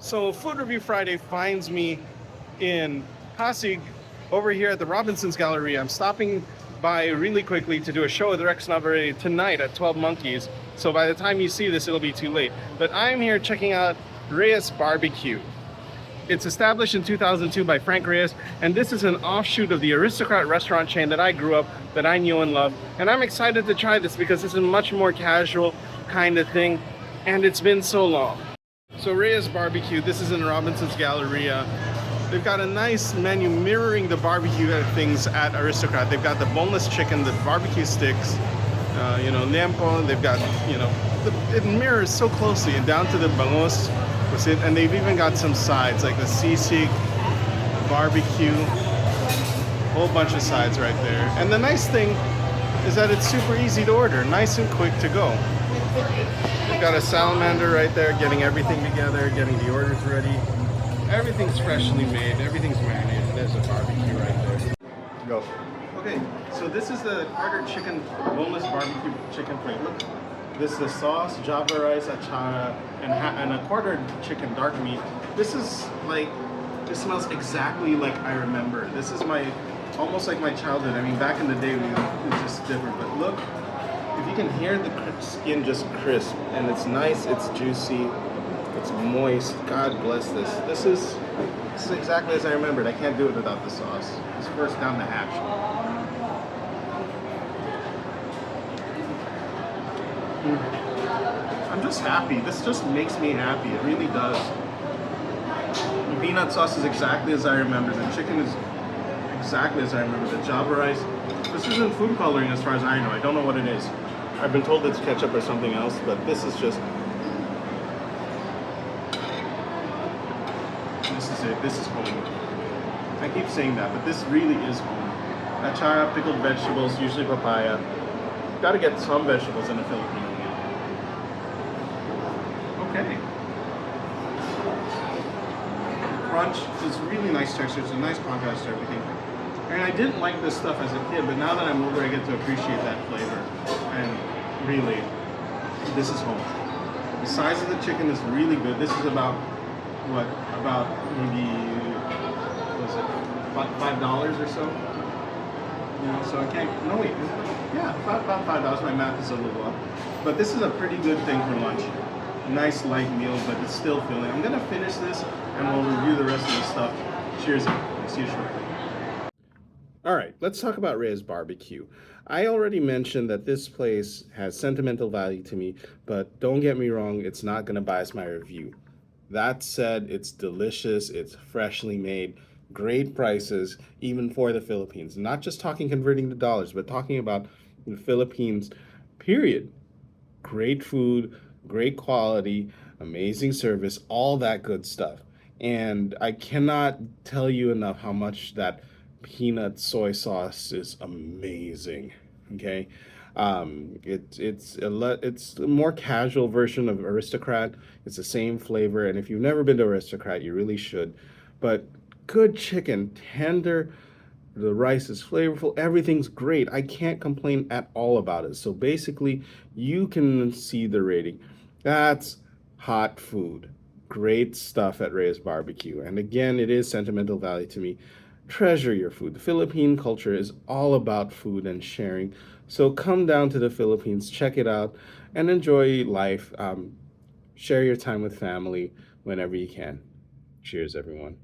So Food Review Friday finds me in Pasig over here at the Robinson's Gallery. I'm stopping by really quickly to do a show with Rex Navarre tonight at 12 Monkeys. So by the time you see this, it'll be too late. But I'm here checking out Reyes BBQ. It's established in 2002 by Frank Reyes, and this is an offshoot of the Aristocrat restaurant chain that I grew up, that I knew and loved. And I'm excited to try this because it's a much more casual kind of thing, and it's been so long. So Reyes BBQ, this is in Robinson's Galleria. They've got a nice menu mirroring the barbecue things at Aristocrat. They've got the boneless chicken, the barbecue sticks, lempo. They've got, it mirrors so closely and down to the bangos. And they've even got some sides like the sisig, barbecue, whole bunch of sides right there. And the nice thing is that it's super easy to order, nice and quick to go. We've got a salamander right there, getting everything together, getting the orders ready. Everything's freshly made, everything's marinated. There's a barbecue right there. Go. Okay, so this is the quarter chicken, boneless barbecue chicken plate. Look, this is the sauce, java rice, achara, and a quarter chicken dark meat. This smells exactly like I remember. This is almost like my childhood. I mean, back in the day, it was just different. But look, if you can hear the skin just crisp, and it's nice, it's juicy, it's moist. God bless this. This is exactly as I remembered. I can't do it without the sauce. It's first down the hatch. I'm just happy. This just makes me happy. It really does. The peanut sauce is exactly as I remember. The chicken is exactly as I remember. The java rice. This isn't food coloring as far as I know. I don't know what it is. I've been told it's ketchup or something else, but this is just... This is it. This is home. I keep saying that, but this really is home. Achara, pickled vegetables, usually papaya. Gotta get some vegetables in a Filipino meal. Okay. Crunch is really nice texture. It's a nice contrast to everything. And I didn't like this stuff as a kid, but now that I'm older, I get to appreciate that flavor. And really, this is home. The size of the chicken is really good. This is about, what, about maybe, what was it, $5 or so? So I can't, no wait, yeah, about $5. My math is a little off. But this is a pretty good thing for lunch. Nice light meal, but it's still filling. I'm gonna finish this and we'll review the rest of the stuff. Cheers, and see you shortly. All right, let's talk about Reyes BBQ. I already mentioned that this place has sentimental value to me, but don't get me wrong, it's not gonna bias my review. That said, it's delicious, it's freshly made, great prices, even for the Philippines. Not just talking converting to dollars, but talking about the Philippines, period. Great food, great quality, amazing service, all that good stuff. And I cannot tell you enough how much that peanut soy sauce is amazing. Okay, it's a more casual version of Aristocrat. It's the same flavor, and if you've never been to Aristocrat, you really should. But good chicken, tender. The rice is flavorful. Everything's great. I can't complain at all about it. So basically, you can see the rating. That's hot food. Great stuff at Reyes BBQ. And again, it is sentimental value to me. Treasure your food. The Philippine culture is all about food and sharing. So come down to the Philippines, check it out, and enjoy life. Share your time with family whenever you can. Cheers, everyone.